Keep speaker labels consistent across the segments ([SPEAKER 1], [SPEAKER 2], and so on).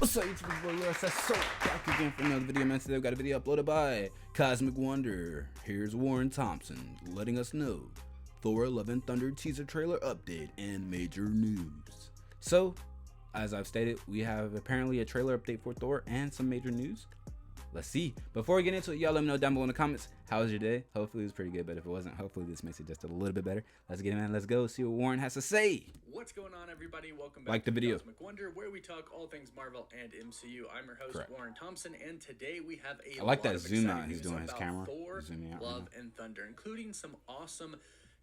[SPEAKER 1] What's up, YouTube? Boy, USS so back again for another video, man. Today I've got a video uploaded by Cosmic Wonder. Here's Warren Thompson letting us know Thor: Love and Thunder teaser trailer update and major news. So, as I've stated, we have apparently a trailer update for Thor and some major news. Let's see. Before we get into it, y'all let me know down below in the comments, how was your day? Hopefully it was pretty good, but if it wasn't, hopefully this makes it just a little bit better. Let's get it, man. Let's go see what Warren has to say.
[SPEAKER 2] What's going on, everybody? Welcome back
[SPEAKER 1] like the
[SPEAKER 2] to
[SPEAKER 1] video.
[SPEAKER 2] Cosmic Wonder, where we talk all things Marvel and MCU. I'm your host,
[SPEAKER 1] Correct.
[SPEAKER 2] Warren Thompson, and today we have a
[SPEAKER 1] I like
[SPEAKER 2] lot
[SPEAKER 1] that
[SPEAKER 2] of
[SPEAKER 1] zoom
[SPEAKER 2] exciting
[SPEAKER 1] out he's
[SPEAKER 2] news
[SPEAKER 1] doing his
[SPEAKER 2] about
[SPEAKER 1] camera.
[SPEAKER 2] Thor,
[SPEAKER 1] Zooming out right
[SPEAKER 2] Love
[SPEAKER 1] now.
[SPEAKER 2] and Thunder, including some awesome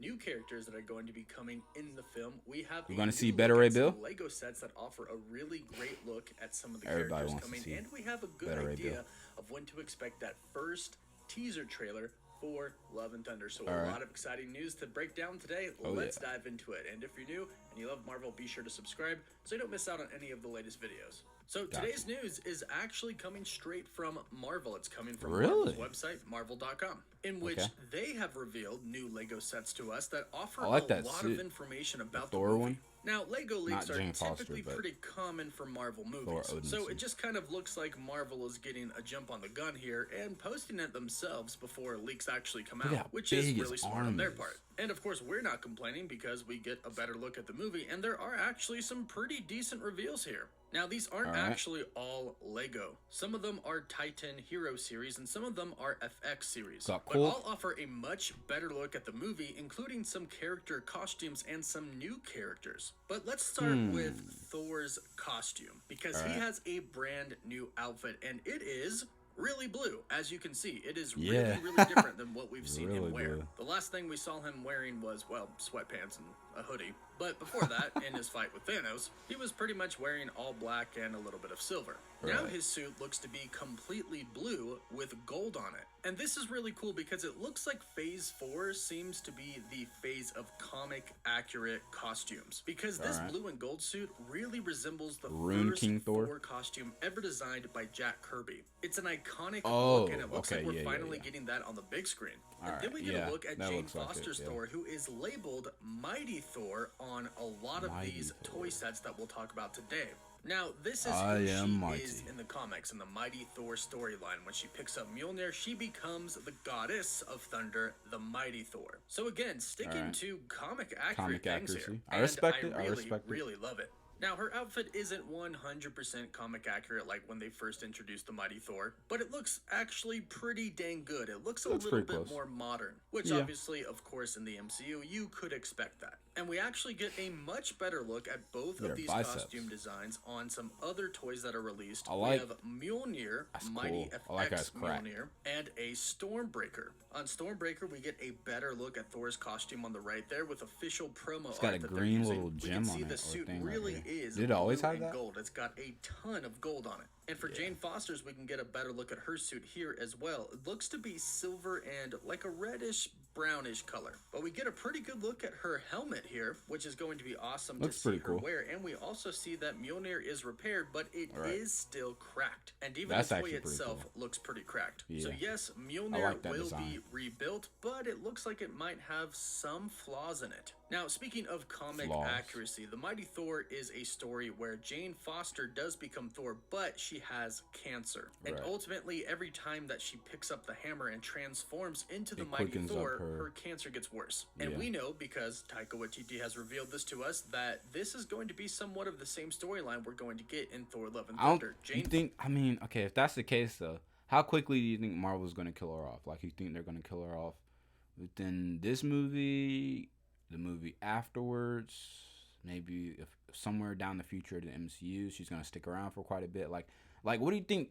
[SPEAKER 2] new characters that are going to be coming in the film. We have
[SPEAKER 1] We're going to see
[SPEAKER 2] new
[SPEAKER 1] Better
[SPEAKER 2] look
[SPEAKER 1] Ray
[SPEAKER 2] at some
[SPEAKER 1] Bill.
[SPEAKER 2] Lego sets that offer a really great look at some of the
[SPEAKER 1] Everybody
[SPEAKER 2] characters
[SPEAKER 1] wants to
[SPEAKER 2] coming,
[SPEAKER 1] see
[SPEAKER 2] and we have a good
[SPEAKER 1] Better Ray Bill.
[SPEAKER 2] idea of when to expect that first teaser trailer for Love and Thunder. So
[SPEAKER 1] All
[SPEAKER 2] a
[SPEAKER 1] right.
[SPEAKER 2] lot of exciting news to break down today.
[SPEAKER 1] Oh,
[SPEAKER 2] Let's
[SPEAKER 1] yeah.
[SPEAKER 2] dive into it. And if you're new and you love Marvel, be sure to subscribe so you don't miss out on any of the latest videos. So
[SPEAKER 1] Gotcha.
[SPEAKER 2] today's news is actually coming straight from Marvel. It's coming from
[SPEAKER 1] Really?
[SPEAKER 2] Marvel's website, marvel.com, in which
[SPEAKER 1] Okay.
[SPEAKER 2] they have revealed new Lego sets to us that offer
[SPEAKER 1] I like
[SPEAKER 2] a
[SPEAKER 1] that
[SPEAKER 2] lot
[SPEAKER 1] suit.
[SPEAKER 2] of information about the
[SPEAKER 1] Thor
[SPEAKER 2] movie.
[SPEAKER 1] one?
[SPEAKER 2] Now, Lego leaks
[SPEAKER 1] Not
[SPEAKER 2] are
[SPEAKER 1] Jane Foster,
[SPEAKER 2] typically
[SPEAKER 1] but
[SPEAKER 2] pretty common for Marvel movies,
[SPEAKER 1] Odinson.
[SPEAKER 2] so it just kind of looks like Marvel is getting a jump on the gun here and posting it themselves before leaks actually come
[SPEAKER 1] Look
[SPEAKER 2] out,
[SPEAKER 1] how
[SPEAKER 2] which is
[SPEAKER 1] big his
[SPEAKER 2] really smart on their
[SPEAKER 1] arm is.
[SPEAKER 2] part. And of course, we're not complaining because we get a better look at the movie, and there are actually some pretty decent reveals here. Now, these aren't
[SPEAKER 1] All right.
[SPEAKER 2] actually all Lego. Some of them are Titan Hero series, and some of them are FX series.
[SPEAKER 1] Got
[SPEAKER 2] But
[SPEAKER 1] cool.
[SPEAKER 2] all offer a much better look at the movie, including some character costumes and some new characters. But let's start with Thor's costume, because he
[SPEAKER 1] Alright.
[SPEAKER 2] has a brand new outfit, and it is really blue. As you can see, it is
[SPEAKER 1] Yeah.
[SPEAKER 2] really different than what we've seen
[SPEAKER 1] Really
[SPEAKER 2] him wear.
[SPEAKER 1] blue.
[SPEAKER 2] The last thing we saw him wearing was, well, sweatpants and a hoodie. But before that, in his fight with Thanos, he was pretty much wearing all black and a little bit of silver. Now
[SPEAKER 1] Right.
[SPEAKER 2] his suit looks to be completely blue with gold on it. And this is really cool because it looks like Phase 4 seems to be the phase of comic accurate costumes. Because this
[SPEAKER 1] Alright.
[SPEAKER 2] blue and gold suit really resembles the
[SPEAKER 1] Rune
[SPEAKER 2] first
[SPEAKER 1] King Thor?
[SPEAKER 2] Thor costume ever designed by Jack Kirby. It's an iconic
[SPEAKER 1] Oh,
[SPEAKER 2] look, and it looks
[SPEAKER 1] okay,
[SPEAKER 2] like we're
[SPEAKER 1] yeah,
[SPEAKER 2] finally
[SPEAKER 1] yeah.
[SPEAKER 2] getting that on the big screen. And
[SPEAKER 1] Alright,
[SPEAKER 2] then we get
[SPEAKER 1] yeah,
[SPEAKER 2] a look at
[SPEAKER 1] that
[SPEAKER 2] Jane
[SPEAKER 1] looks like it,
[SPEAKER 2] Foster's
[SPEAKER 1] yeah.
[SPEAKER 2] Thor, who is labeled Mighty Thor on a lot of
[SPEAKER 1] Mighty
[SPEAKER 2] these
[SPEAKER 1] Thor.
[SPEAKER 2] toy sets that we'll talk about today. Now, this is
[SPEAKER 1] I
[SPEAKER 2] who
[SPEAKER 1] am
[SPEAKER 2] she
[SPEAKER 1] mighty.
[SPEAKER 2] is in the comics, in the Mighty Thor storyline. When she picks up Mjolnir, she becomes the goddess of thunder, the Mighty Thor. So again, sticking
[SPEAKER 1] Alright.
[SPEAKER 2] to comic accurate
[SPEAKER 1] Comic
[SPEAKER 2] things
[SPEAKER 1] accuracy.
[SPEAKER 2] here.
[SPEAKER 1] I respect
[SPEAKER 2] and
[SPEAKER 1] it, I
[SPEAKER 2] really,
[SPEAKER 1] respect it.
[SPEAKER 2] really love it. Now, her outfit isn't 100% comic accurate like when they first introduced the Mighty Thor, but it looks actually pretty dang good. It looks a
[SPEAKER 1] Looks
[SPEAKER 2] little
[SPEAKER 1] pretty
[SPEAKER 2] bit
[SPEAKER 1] close.
[SPEAKER 2] more modern, which
[SPEAKER 1] Yeah.
[SPEAKER 2] obviously, of course, in the MCU, you could expect that. And we actually get a much better look at both
[SPEAKER 1] Their
[SPEAKER 2] of these
[SPEAKER 1] biceps.
[SPEAKER 2] costume designs on some other toys that are released.
[SPEAKER 1] I like-
[SPEAKER 2] We have Mjolnir,
[SPEAKER 1] That's
[SPEAKER 2] Mighty
[SPEAKER 1] cool. I like how
[SPEAKER 2] FX
[SPEAKER 1] it's cracked.
[SPEAKER 2] Mjolnir, and a Stormbreaker. On Stormbreaker, we get a better look at Thor's costume on the right there with official promo
[SPEAKER 1] It's got
[SPEAKER 2] art
[SPEAKER 1] a
[SPEAKER 2] that they're
[SPEAKER 1] green
[SPEAKER 2] using.
[SPEAKER 1] little
[SPEAKER 2] We
[SPEAKER 1] gem
[SPEAKER 2] can see
[SPEAKER 1] on
[SPEAKER 2] the
[SPEAKER 1] it, or
[SPEAKER 2] suit
[SPEAKER 1] thing right
[SPEAKER 2] really
[SPEAKER 1] here.
[SPEAKER 2] is
[SPEAKER 1] Did it always
[SPEAKER 2] blue
[SPEAKER 1] have
[SPEAKER 2] and
[SPEAKER 1] that?
[SPEAKER 2] gold. It's got a ton of gold on it. And for Jane Foster's, we can get a better look at her suit here as well. It looks to be silver and like a reddish brownish color. But we get a pretty good look at her helmet here, which is going to be awesome
[SPEAKER 1] Looks
[SPEAKER 2] to see
[SPEAKER 1] pretty
[SPEAKER 2] her
[SPEAKER 1] cool.
[SPEAKER 2] wear. And we also see that Mjolnir is repaired, but it is
[SPEAKER 1] Right.
[SPEAKER 2] still cracked. And even
[SPEAKER 1] That's
[SPEAKER 2] the toy
[SPEAKER 1] actually pretty
[SPEAKER 2] itself
[SPEAKER 1] cool.
[SPEAKER 2] looks pretty cracked. So
[SPEAKER 1] Yeah.
[SPEAKER 2] yes,
[SPEAKER 1] I
[SPEAKER 2] Mjolnir
[SPEAKER 1] like that
[SPEAKER 2] will
[SPEAKER 1] design.
[SPEAKER 2] be rebuilt, but it looks like it might have some flaws in it. Now, speaking of comic
[SPEAKER 1] Flaws.
[SPEAKER 2] accuracy, the Mighty Thor is a story where Jane Foster does become Thor, but she has cancer. And
[SPEAKER 1] Right.
[SPEAKER 2] ultimately, every time that she picks up the hammer and transforms into the
[SPEAKER 1] It
[SPEAKER 2] Mighty
[SPEAKER 1] quickens up
[SPEAKER 2] Thor,
[SPEAKER 1] her-
[SPEAKER 2] her cancer gets worse. And
[SPEAKER 1] Yeah.
[SPEAKER 2] we know, because Taika Waititi has revealed this to us, that this is going to be somewhat of the same storyline we're going to get in Thor: Love and
[SPEAKER 1] I don't.
[SPEAKER 2] Thunder.
[SPEAKER 1] You think? I mean, okay, if that's the case, though, how quickly do you think Marvel's gonna kill her off? Like, you think they're gonna kill her off within this movie, the movie afterwards, maybe if somewhere down the future of the MCU, she's gonna stick around for quite a bit. Like, what do you think?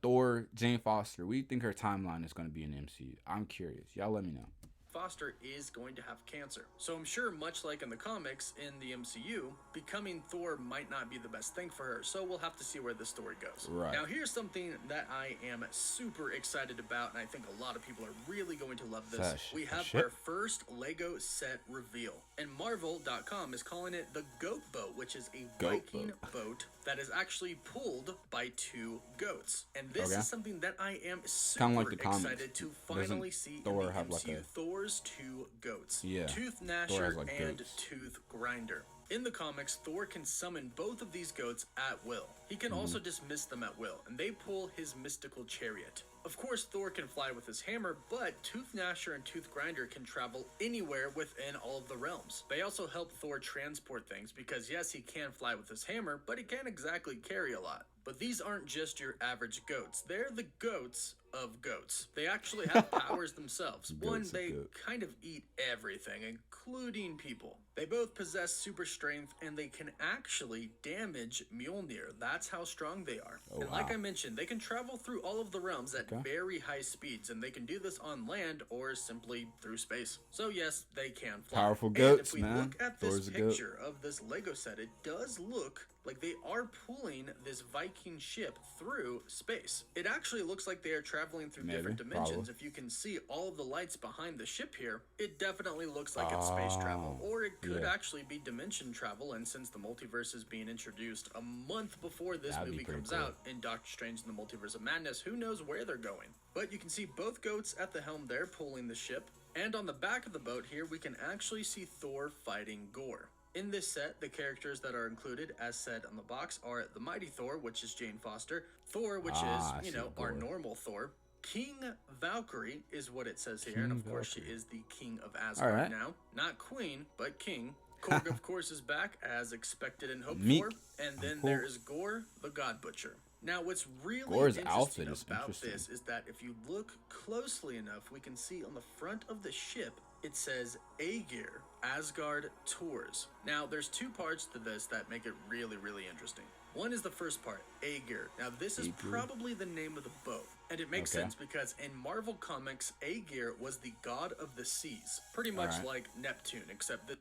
[SPEAKER 1] Thor, Jane Foster. What do you think her timeline is gonna be in the MCU? I'm curious. Y'all let me know.
[SPEAKER 2] Foster is going to have cancer. So I'm sure, much like in the comics, in the MCU, becoming Thor might not be the best thing for her, so we'll have to see where the story goes.
[SPEAKER 1] Right.
[SPEAKER 2] Now, here's something that I am super excited about, and I think a lot of people are really going to love this.
[SPEAKER 1] Is that
[SPEAKER 2] We
[SPEAKER 1] a
[SPEAKER 2] have
[SPEAKER 1] ship?
[SPEAKER 2] our first Lego set reveal, and Marvel.com is calling it the Goat Boat, which is a
[SPEAKER 1] Goat
[SPEAKER 2] Viking boat that is actually pulled by two goats. And this
[SPEAKER 1] Okay.
[SPEAKER 2] is something that I am
[SPEAKER 1] Kinda
[SPEAKER 2] super
[SPEAKER 1] like the comics.
[SPEAKER 2] excited to
[SPEAKER 1] Doesn't
[SPEAKER 2] finally see
[SPEAKER 1] Thor
[SPEAKER 2] in the
[SPEAKER 1] have like
[SPEAKER 2] MCU.
[SPEAKER 1] a-
[SPEAKER 2] Thor's two goats,
[SPEAKER 1] Yeah,
[SPEAKER 2] Tooth
[SPEAKER 1] Thor
[SPEAKER 2] Gnasher
[SPEAKER 1] has, like,
[SPEAKER 2] and
[SPEAKER 1] goats.
[SPEAKER 2] Tooth Grinder. In the comics, Thor can summon both of these goats at will. He can also dismiss them at will, and they pull his mystical chariot. Of course, Thor can fly with his hammer, but Tooth Gnasher and Tooth Grinder can travel anywhere within all of the realms. They also help Thor transport things because yes, he can fly with his hammer, but he can't exactly carry a lot. But these aren't just your average goats. They're the goats of goats. They actually have powers themselves. One, they kind of eat everything, including people. They both possess super strength, and they can actually damage Mjolnir. That's how strong they are. And like I mentioned, they can travel through all of the realms at very high speeds, and they can do this on land or simply through space. So yes, they can fly.
[SPEAKER 1] Powerful goats,
[SPEAKER 2] and if we
[SPEAKER 1] man.
[SPEAKER 2] look at this picture of this Lego set, it does look like they are pulling this Viking ship through space. It actually looks like they are traveling through different dimensions. If you can see all of the lights behind the ship here, it definitely looks like it's space travel, or it could actually be dimension travel. And since the multiverse is being introduced a month before this movie comes out in Doctor Strange and the Multiverse of Madness, who knows where they're going. But you can see both goats at the helm there pulling the ship, and on the back of the boat here we can actually see Thor fighting Gore. In this set, the characters that are included, as said on the box, are the Mighty Thor, which is Jane Foster, Thor, which is, you know, our normal Thor, King Valkyrie is what it says here, and of course she is the King of Asgard now. Not Queen, but King. Korg, of course, is back, as expected and hoped for, and then there is Gore, the God Butcher. Now, what's really interesting about this is that if you look closely enough, we can see on the front of the ship, it says Aegir, Asgard Tours. Now, there's two parts to this that make it really, really interesting. One is the first part, Aegir. Now, this is probably the name of the boat, and it makes sense because in Marvel Comics, Aegir was the god of the seas, pretty much like Neptune, except that...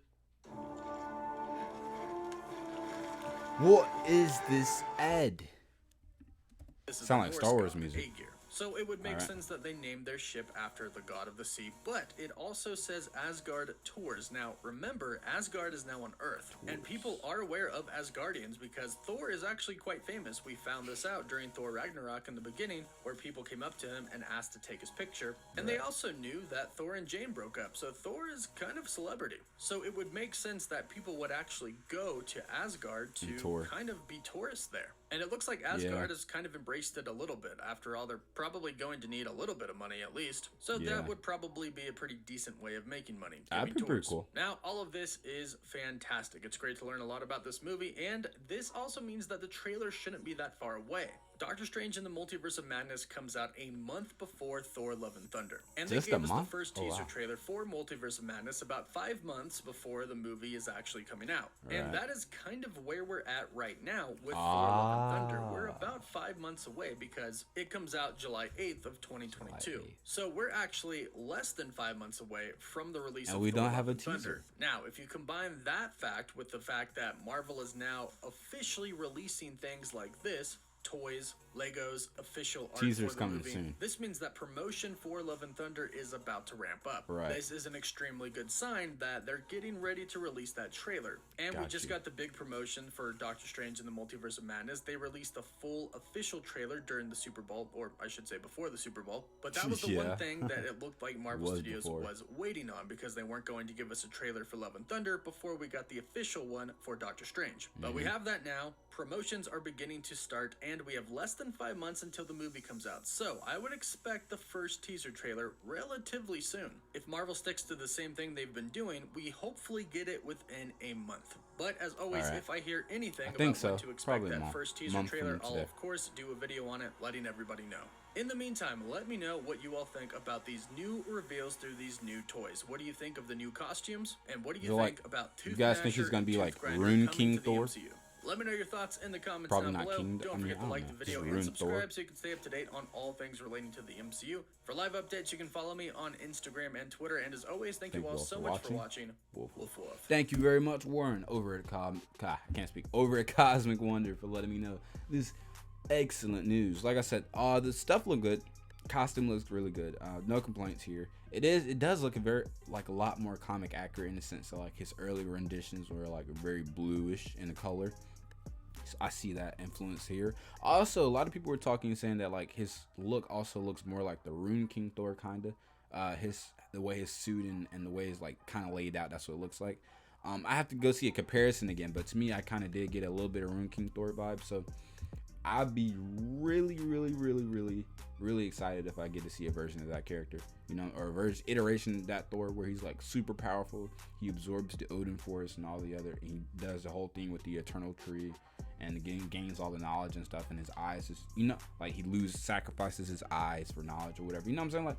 [SPEAKER 1] What is this ad?
[SPEAKER 2] This is
[SPEAKER 1] sound like Star Wars music.
[SPEAKER 2] Aegir. So it would make sense that they named their ship after the god of the sea, but it also says Asgard Tours. Now, remember, Asgard is now on Earth, and people are aware of Asgardians because Thor is actually quite famous. We found this out during Thor Ragnarok in the beginning, where people came up to him and asked to take his picture, and they also knew that Thor and Jane broke up, so Thor is kind of celebrity. So it would make sense that people would actually go to Asgard to kind of be tourists there. And it looks like Asgard has kind of embraced it a little bit. After all, they're probably going to need a little bit of money at least. So that would probably be a pretty decent way of making money.
[SPEAKER 1] That'd be pretty cool.
[SPEAKER 2] Now, all of this is fantastic. It's great to learn a lot about this movie, and this also means that the trailer shouldn't be that far away. Doctor Strange in the Multiverse of Madness comes out a month before Thor Love and Thunder. And they gave us the first teaser trailer for Multiverse of Madness about 5 months before the movie is actually coming out. And that is kind of where we're at right now with Thor Love and Thunder. We're about 5 months away because it comes out July 8th of 2022. So we're actually less than 5 months away from the release of Thor Love and Thunder. Now, if you combine that fact with the fact that Marvel is now officially releasing things like this, toys, Legos, official art
[SPEAKER 1] Teaser's
[SPEAKER 2] for the
[SPEAKER 1] coming
[SPEAKER 2] movie.
[SPEAKER 1] soon.
[SPEAKER 2] This means that promotion for Love and Thunder is about to ramp up. This is an extremely good sign that they're getting ready to release that trailer. And we just got the big promotion for Doctor Strange in the Multiverse of Madness. They released the full official trailer during the Super Bowl, or I should say before the Super Bowl. But that was the one thing that it looked like Marvel Studios was waiting on, because they weren't going to give us a trailer for Love and Thunder before we got the official one for Doctor Strange. But we have that now. Promotions are beginning to start, and we have less than 5 months until the movie comes out. So I would expect the first teaser trailer relatively soon. If Marvel sticks to the same thing they've been doing, we hopefully get it within a month. But as always, if I hear anything about what to expect that first teaser trailer, I'll of course do a video on it, letting everybody know. In the meantime, let me know what you all think about these new reveals through these new toys. What do you think of the new costumes? And what do you think about Tooth Gnasher?
[SPEAKER 1] You guys think he's going to be like Rune King Thor?
[SPEAKER 2] Let me know your thoughts in the comments down below. Don't forget to like the video and subscribe so you can stay up to date on all things relating to the MCU. For live updates, you can follow me on Instagram and Twitter. And as always, thank you all so much for watching. Wolf.
[SPEAKER 1] Thank you very much, Warren, over at Cosmic Wonder, for letting me know this excellent news. Like I said, the stuff looked good. Costume looks really good. No complaints here. It does look a lot more comic accurate in the sense that like his early renditions were like very bluish in the color. So I see that influence here. Also, a lot of people were talking and saying that like his look also looks more like the Rune King Thor kinda. The way his suit and the way it's like kind of laid out, that's what it looks like. I have to go see a comparison again, but to me, I kind of did get a little bit of Rune King Thor vibe. So I'd be really, really, really, really, really excited if I get to see a version of that character, you know, or a iteration of that Thor where he's like super powerful. He absorbs the Odin Force and all the other. He does the whole thing with the Eternal Tree, and gains all the knowledge and stuff. And his eyes is, you know, like he sacrifices his eyes for knowledge or whatever. You know what I'm saying? Like,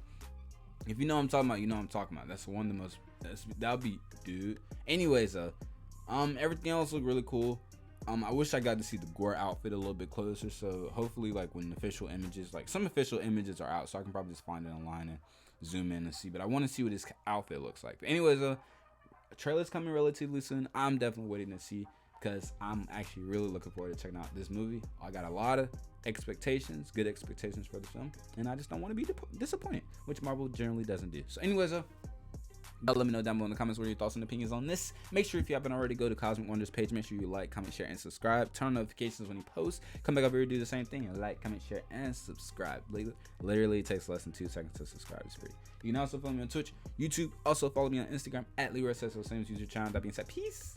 [SPEAKER 1] if you know what I'm talking about, you know what I'm talking about. That's one of the most. That'll be, dude. Anyways, everything else looked really cool. I wish I got to see the Gore outfit a little bit closer. So hopefully, like when official images, like some official images are out, so I can probably just find it online and zoom in and see. But I want to see what his outfit looks like. But anyways, a trailer's coming relatively soon. I'm definitely waiting to see, because I'm actually really looking forward to checking out this movie. I got a lot of expectations, good expectations for the film, and I just don't want to be disappointed, which Marvel generally doesn't do. So anyways, let me know down below in the comments what your thoughts and opinions on this. Make sure if you haven't already, go to Cosmic Wonders page. Make sure you like, comment, share, and subscribe. Turn on notifications when you post. Come back over here, do the same thing, and like, comment, share, and subscribe. Literally it takes less than 2 seconds to subscribe. It's free. You can also follow me on Twitch, YouTube. Also follow me on Instagram at LeroySays, same as user channel. That being said, peace.